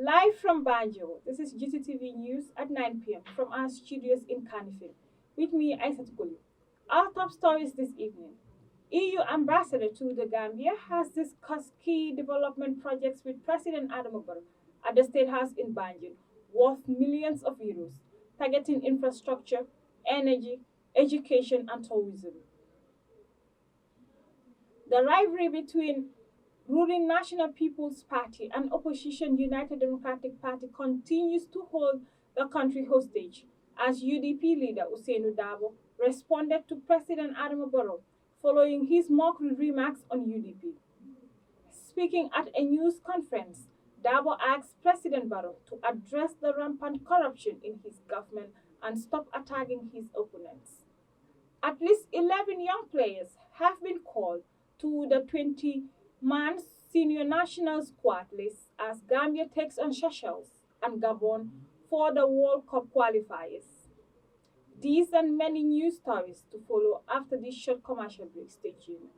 Live from Banjo, this is Gttv News at 9 p.m. from our studios in Canifin. With me, Aisat Kuli. Our top stories this evening. EU ambassador to the Gambia has discussed key development projects with President Adam Barrow at the State House in Banjul, worth millions of euros, targeting infrastructure, energy, education, and tourism. The rivalry between ruling National People's Party and opposition United Democratic Party continues to hold the country hostage as UDP leader Usainu Dabo responded to President Adam Barrow following his mockery remarks on UDP. Speaking at a news conference, Dabo asked President Barrow to address the rampant corruption in his government and stop attacking his opponents. At least 11 young players have been called to the 20-man senior national squad list as Gambia takes on Seychelles and Gabon for the World Cup qualifiers. These and many news stories to follow after this short commercial break. Stay tuned.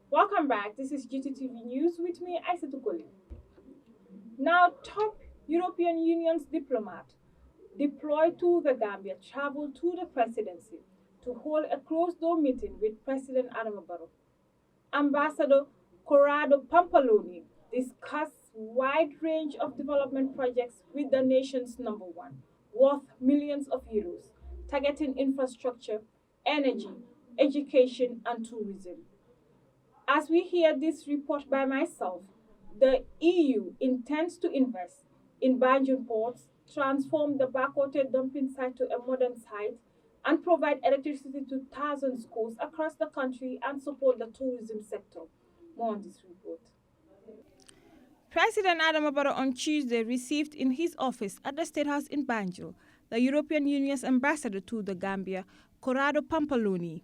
Welcome back. This is GTTV News with me, Aisha Tukoli. Now, top European Union's diplomat deployed to the Gambia traveled to the presidency to hold a closed-door meeting with President Adama Barrow. Ambassador Corrado Pampaloni discussed wide range of development projects with the nation's number one, worth millions of euros, targeting infrastructure, energy, education, and tourism. As we hear this report by myself, the EU intends to invest in Banjul ports, transform the backwater dumping site to a modern site, and provide electricity to thousands of schools across the country and support the tourism sector. More on this report. President Adam Barrow on Tuesday received in his office at the State House in Banjul the European Union's ambassador to the Gambia, Corrado Pampaloni.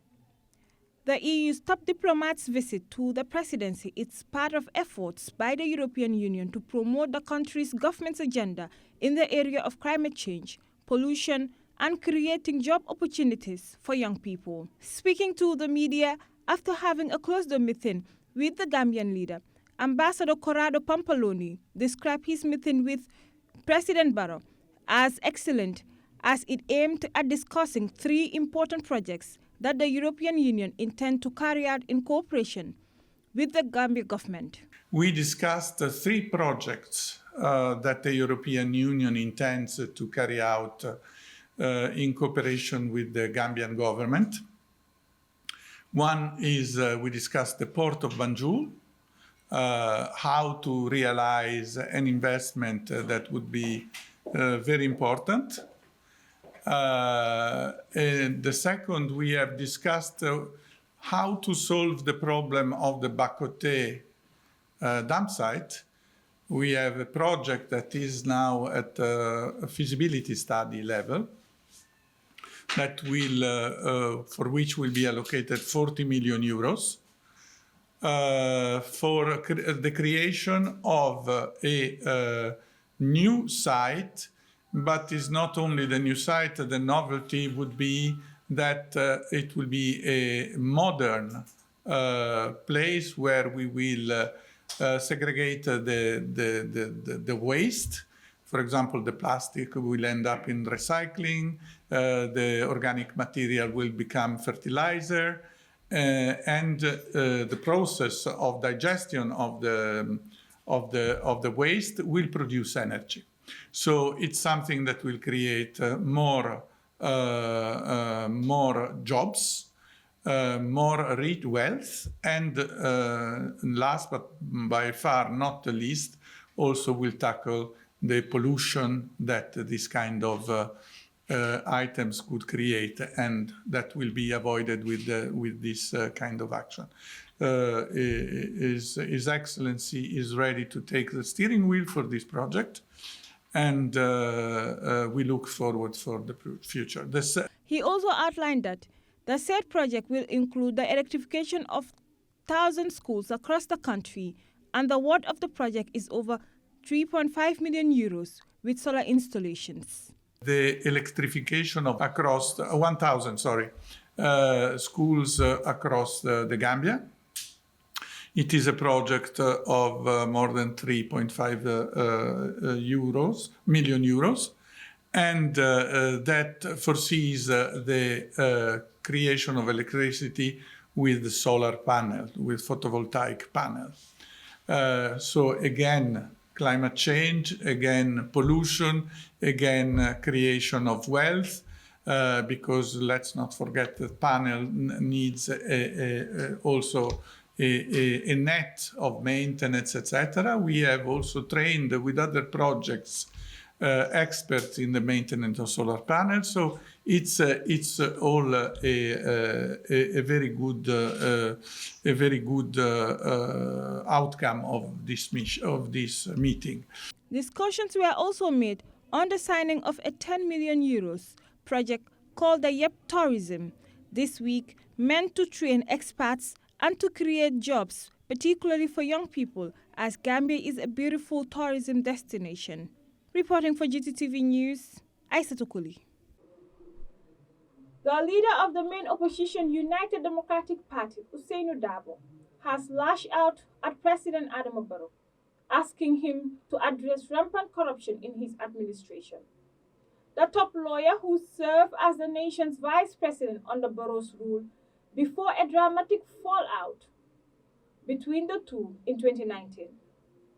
The EU's top diplomat's visit to the presidency is part of efforts by the European Union to promote the country's government's agenda in the area of climate change, pollution, and creating job opportunities for young people. Speaking to the media after having a closed-door meeting with the Gambian leader, Ambassador Corrado Pampaloni described his meeting with President Barrow as excellent as it aimed at discussing three important projects that the European Union intends to carry out in cooperation with the Gambia government. We discussed three projects that the European Union intends to carry out in cooperation with the Gambian government. One is we discussed the port of Banjul, how to realize an investment that would be very important. And the second, we have discussed how to solve the problem of the Bakote dump site. We have a project that is now at a feasibility study level that will, for which will be allocated 40 million euros for the creation of a new site. But it's not only the new site, the novelty would be that it will be a modern place where we will segregate the waste. For example, the plastic will end up in recycling, the organic material will become fertilizer, and the process of digestion of the waste will produce energy. So it's something that will create more jobs, more rich wealth, and last but by far not the least, also will tackle the pollution that this kind of items could create, and that will be avoided with this kind of action. His Excellency is ready to take the steering wheel for this project, and we look forward for the future. He also outlined that the said project will include the electrification of 1,000 schools across the country, and the worth of the project is over 3.5 million euros with solar installations. the electrification of across 1,000, schools across the Gambia. It is a project of more than 3.5 million euros, and that foresees the creation of electricity with solar panel, with photovoltaic panel. So again, climate change, again, pollution, again, creation of wealth, because let's not forget that panel needs also a net of maintenance, etc. We have also trained with other projects experts in the maintenance of solar panels. So it's all a very good outcome of this meeting. Discussions were also made on the signing of a 10 million euros project called the YEP Tourism this week, meant to train experts and to create jobs, particularly for young people, as Gambia is a beautiful tourism destination. Reporting for Gttv News, Aissatou Koli. The leader of the main opposition United Democratic Party, Ousainou Darboe, has lashed out at President Adama Barrow, asking him to address rampant corruption in his administration. The top lawyer, who served as the nation's vice president under Barrow's rule before a dramatic fallout between the two in 2019,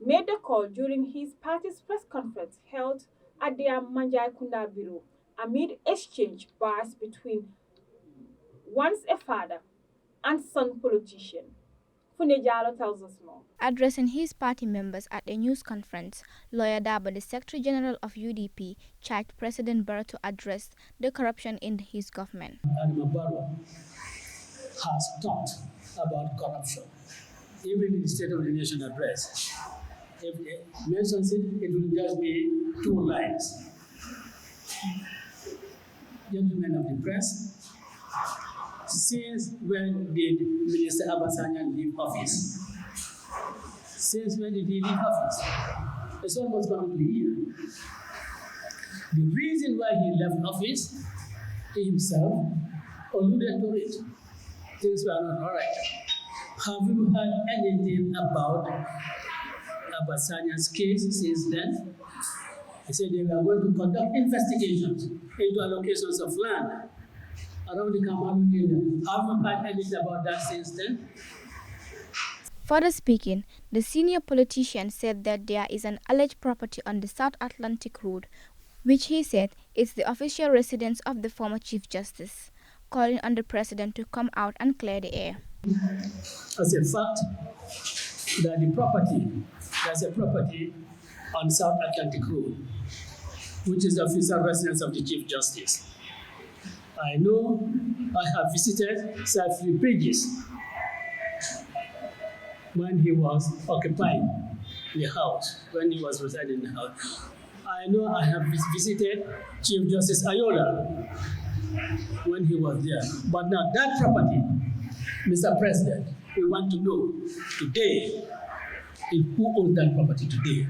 made the call during his party's press conference held at their Manjai Kunda bureau amid exchange bars between once a father and son politician. Funejalo tells us more. Addressing his party members at a news conference, lawyer Darboe, the Secretary General of UDP, charged President Barrow to address the corruption in his government. Adama Barrow has talked about corruption, even in the State of the Nation address. If he mentions it, it will just be 2 lines. Gentlemen of the press, since when did Minister Abasanyan leave office? Since when did he leave office? It's almost going to be a year. The reason why he left office, he himself alluded to it. Things were not all right. Have you heard anything about Abasanyan's case since then? He said they were going to conduct investigations into allocations of land around the Kamaru area. Have you heard anything about that since then? Further speaking, the senior politician said that there is an alleged property on the South Atlantic Road, which he said is the official residence of the former Chief Justice, calling on the president to come out and clear the air. As a fact, that there's a property on South Atlantic Road, which is the official residence of the Chief Justice. I know I have visited Safely Bridges when he was occupying the house, when he was residing in the house. I know I have visited Chief Justice Ayola when he was there. But now that property, Mr. President, we want to know today who owns that property today.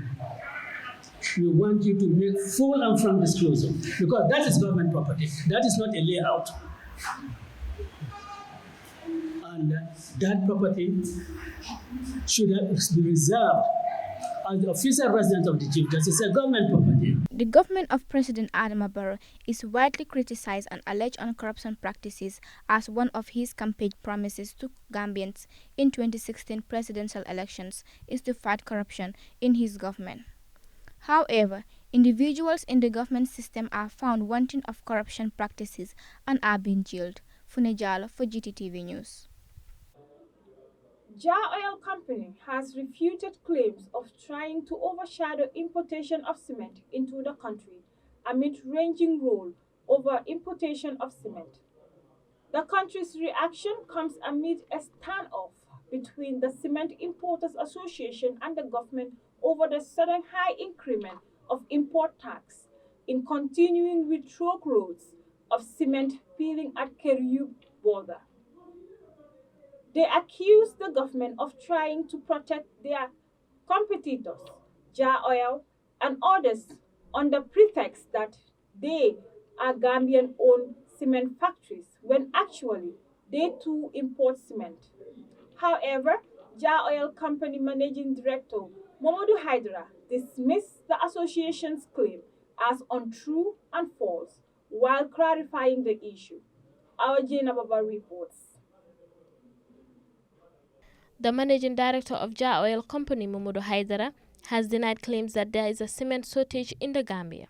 We want you to make full and frank disclosure, because that is government property. That is not a layout. And that property should be reserved as the official residence of the Chief Justice. It's a government property. The government of President Adama Barrow is widely criticized and alleged on corruption practices as one of his campaign promises to Gambians in 2016 presidential elections is to fight corruption in his government. However, individuals in the government system are found wanting of corruption practices and are being jailed. Funejalo for Gttv News. Jar Oil Company has refuted claims of trying to overshadow importation of cement into the country amid raging row over importation of cement. The country's reaction comes amid a standoff between the Cement Importers Association and the government over the sudden high increment of import tax in continuing with truckloads of cement peeling at Keryub border. They accuse the government of trying to protect their competitors, Jar Oil and others, on the pretext that they are Gambian owned cement factories when actually they too import cement. However, Jar Oil Company Managing Director Momodu Hydra dismissed the association's claim as untrue and false while clarifying the issue. Our Jane Baba reports. The managing director of Jar Oil Company, Momodo Haidara, has denied claims that there is a cement shortage in the Gambia.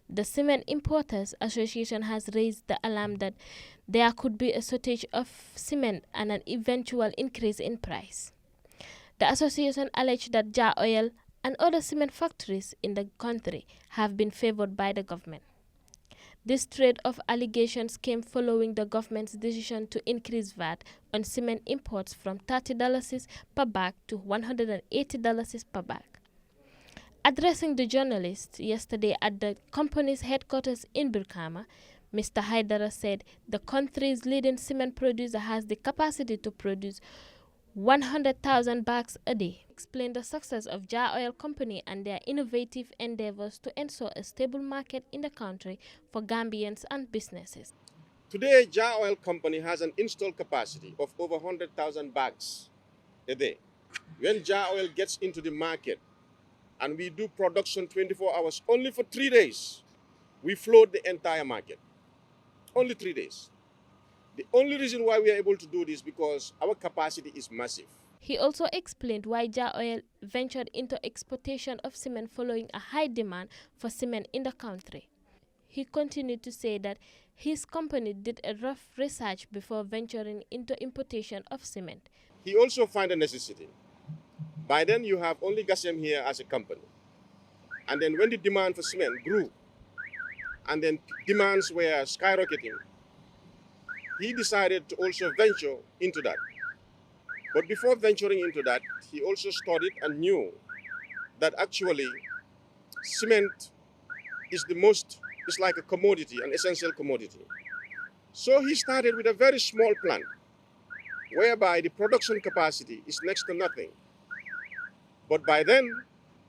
The Cement Importers Association has raised the alarm that there could be a shortage of cement and an eventual increase in price. The association alleged that Jar Oil and other cement factories in the country have been favored by the government. This trade of allegations came following the government's decision to increase VAT on cement imports from $30 per bag to $180 per bag. Addressing the journalists yesterday at the company's headquarters in Birkama, Mr. Haidara said the country's leading cement producer has the capacity to produce 100,000 bags a day. Explain the success of Jar Oil Company and their innovative endeavors to ensure a stable market in the country for Gambians and businesses. Today, Jar Oil Company has an installed capacity of over 100,000 bags a day. When Jar Oil gets into the market and we do production 24 hours, only for 3 days, we float the entire market. Only 3 days. The only reason why we are able to do this is because our capacity is massive. He also explained why Jar Oil ventured into exportation of cement following a high demand for cement in the country. He continued to say that his company did a rough research before venturing into importation of cement. He also found a necessity. By then, you have only Gasem here as a company. And then when the demand for cement grew, and then demands were skyrocketing, he decided to also venture into that. But before venturing into that, he also studied and knew that actually cement is like a commodity, an essential commodity. So he started with a very small plant, whereby the production capacity is next to nothing. But by then,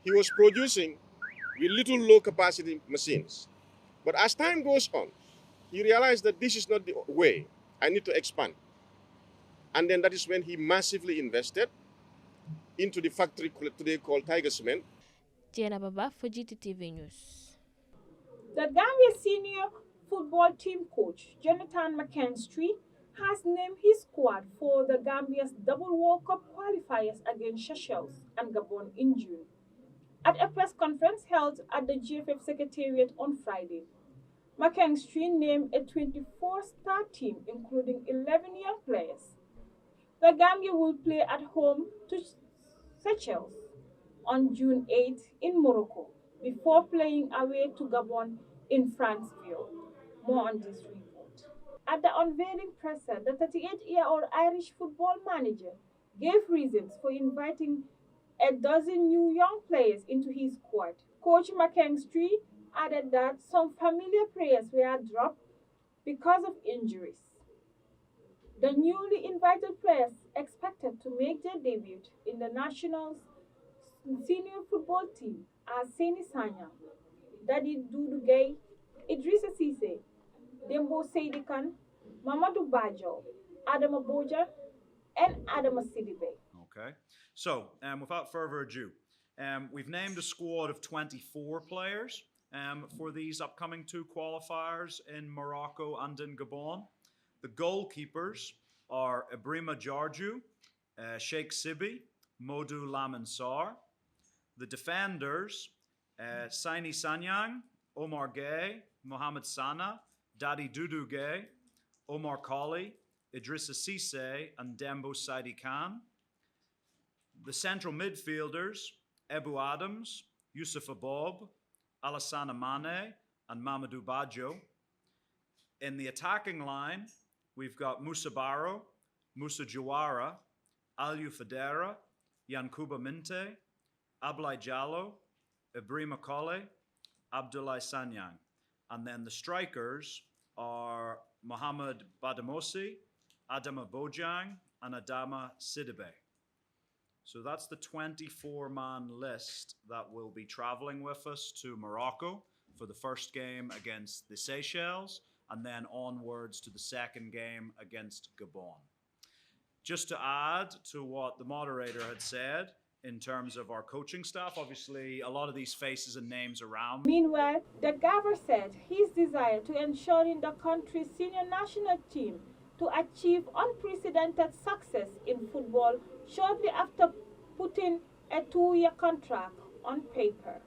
he was producing with little low capacity machines. But as time goes on, he realized that this is not the way. I need to expand. And then that is when he massively invested into the factory today called Tiger Cement. Jena Baba for Gttv News. The Gambia senior football team coach Jonathan McKinstry has named his squad for the Gambia's double World Cup qualifiers against Seychelles and Gabon in June. At a press conference held at the GFF Secretariat on Friday, McKinstry named a 24-star team including 11 young players. The Gambia will play at home to Seychelles on June 8 in Morocco before playing away to Gabon in Franceville. More on this report. At the unveiling presser, the 38-year-old Irish football manager gave reasons for inviting a dozen new young players into his squad. Coach McKinstry added that some familiar players were dropped because of injuries. The newly invited players expected to make their debut in the national senior football team are Seni Sanya, Dadi Dudu Gay, Idrissa Cisse, Dembo Seidikan, Mamadou Bajo, Adama Boja, and Adama Sidibe. Okay, so without further ado, we've named a squad of 24 players for these upcoming two qualifiers in Morocco and in Gabon. The goalkeepers are Ibrima Jarju, Sheikh Sibi, Modu Lamansar. The defenders, Saini Sanyang, Omar Gay, Mohamed Sana, Dadi Dudu Gay, Omar Kali, Idrissa Cisse, and Dembo Saidi Khan. The central midfielders, Ebu Adams, Yusuf Abob, Alassane Mane, and Mamadou Bajo. In the attacking line, we've got Musa Barrow, Musa Jawara, Aliou Fadera, Yankuba Minte, Ablai Jallo, Ibrima Kole, Abdoulaye Sanyang. And then the strikers are Mohamed Badamosi, Adama Bojang, and Adama Sidibe. So that's the 24-man list that will be traveling with us to Morocco for the first game against the Seychelles, and then onwards to the second game against Gabon. Just to add to what the moderator had said in terms of our coaching staff, obviously a lot of these faces and names around. Meanwhile, the Gabber said his desire to ensuring the country's senior national team to achieve unprecedented success in football shortly after putting a 2-year contract on paper.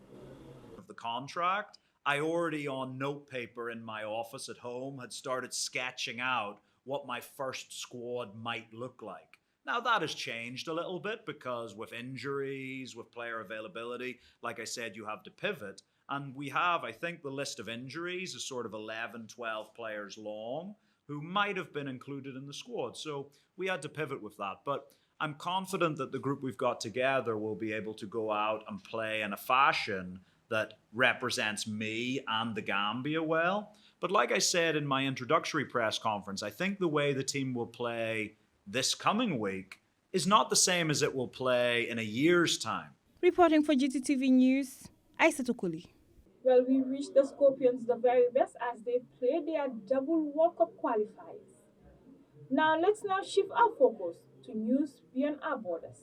Of the contract, I already on note paper in my office at home had started sketching out what my first squad might look like. Now that has changed a little bit because with injuries, with player availability, like I said, you have to pivot. And we have, I think the list of injuries is sort of 11, 12 players long who might have been included in the squad. So we had to pivot with that. But I'm confident that the group we've got together will be able to go out and play in a fashion that represents me and the Gambia well. But like I said in my introductory press conference, I think the way the team will play this coming week is not the same as it will play in a year's time. Reporting for Gttv News, Aisha Tukuli. Well, we wish the Scorpions the very best as they play their double World Cup qualifiers. Now let's shift our focus to news beyond our borders.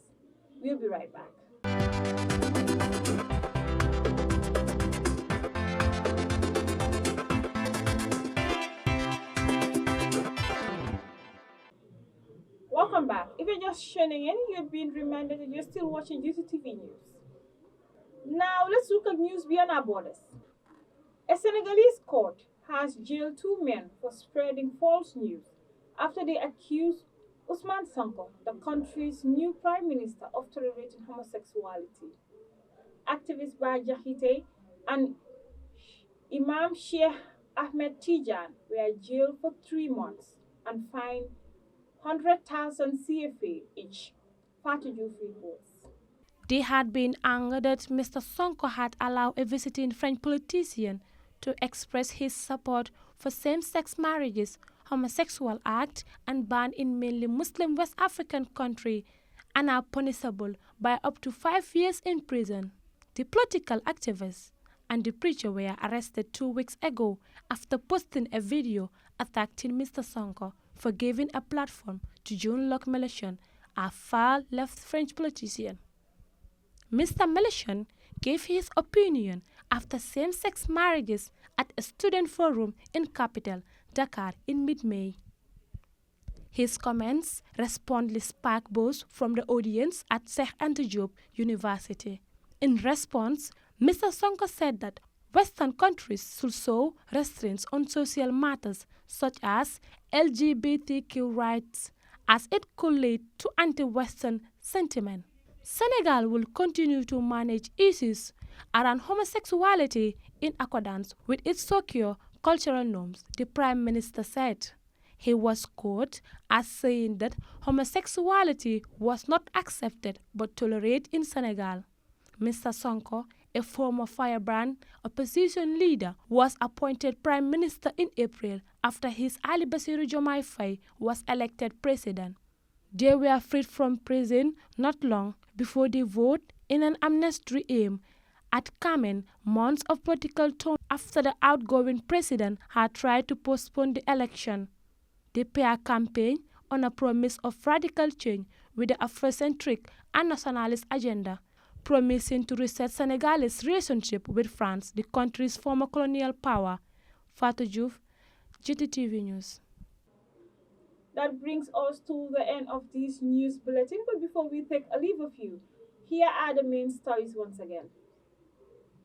We'll be right back. Welcome back. If you're just tuning in, you've been reminded that you're still watching Gttv News. Now let's look at news beyond our borders. A Senegalese court has jailed 2 men for spreading false news after they accused Ousmane Sonko, the country's new prime minister, of tolerating homosexuality. Activist Bah Diakhaté and Imam Sheikh Ahmed Tidiane were jailed for 3 months and fined 100,000 CFA each. Fatou Diouf reports. They had been angered that Mr. Sonko had allowed a visiting French politician to express his support for same-sex marriages, homosexual acts, and banned in mainly Muslim West African countries and are punishable by up to 5 years in prison. The political activist and the preacher were arrested 2 weeks ago after posting a video attacking Mr. Sonko for giving a platform to Jean-Luc Mélenchon, a far-left French politician. Mr. Mélenchon gave his opinion after same-sex marriages at a student forum in capital Dakar in mid-May. His comments responded sparked boos from the audience at Cheikh Anta Diop University. In response, Mr. Sonko said that Western countries should show restraints on social matters such as LGBTQ rights, as it could lead to anti-Western sentiment. Senegal will continue to manage issues around homosexuality in accordance with its socio-cultural norms, the Prime Minister said. He was quoted as saying that homosexuality was not accepted but tolerated in Senegal. Mr. Sonko, a former firebrand opposition leader, was appointed Prime Minister in April after his Ali Bassirou Diomaye Faye was elected president. They were freed from prison not long before the vote in an amnesty aim at calming months of political turmoil after the outgoing president had tried to postpone the election. The pair campaigned on a promise of radical change with the Afrocentric and nationalist agenda, promising to reset Senegal's relationship with France, the country's former colonial power. Fatou Diouf, Gttv News. That brings us to the end of this news bulletin. But before we take a leave of you, here are the main stories once again.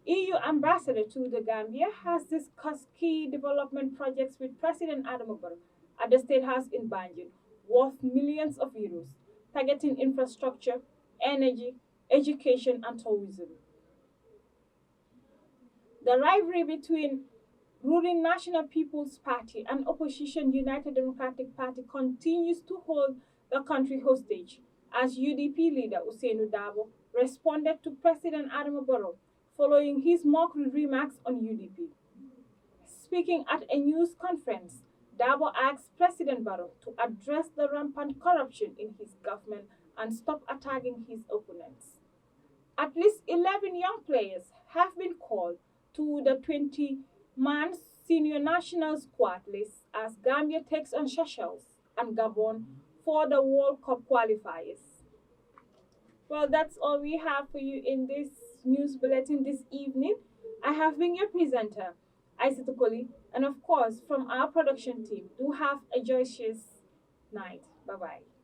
EU ambassador to the Gambia has discussed key development projects with President Adama Barrow at the State House in Banjul, worth millions of euros, targeting infrastructure, energy, education, and tourism. The rivalry between ruling National People's Party and opposition United Democratic Party continues to hold the country hostage as UDP leader Ousainou Darboe responded to President Adama Barrow following his mockery remarks on UDP. Speaking at a news conference, Darboe asked President Barrow to address the rampant corruption in his government and stop attacking his opponents. At least 11 young players have been called to the 20-man senior national squad list as Gambia takes on Seychelles and Gabon for the World Cup qualifiers. Well, that's all we have for you in this news bulletin this evening. I have been your presenter, Aissatou Koli, and of course, from our production team, do have a joyous night. Bye bye.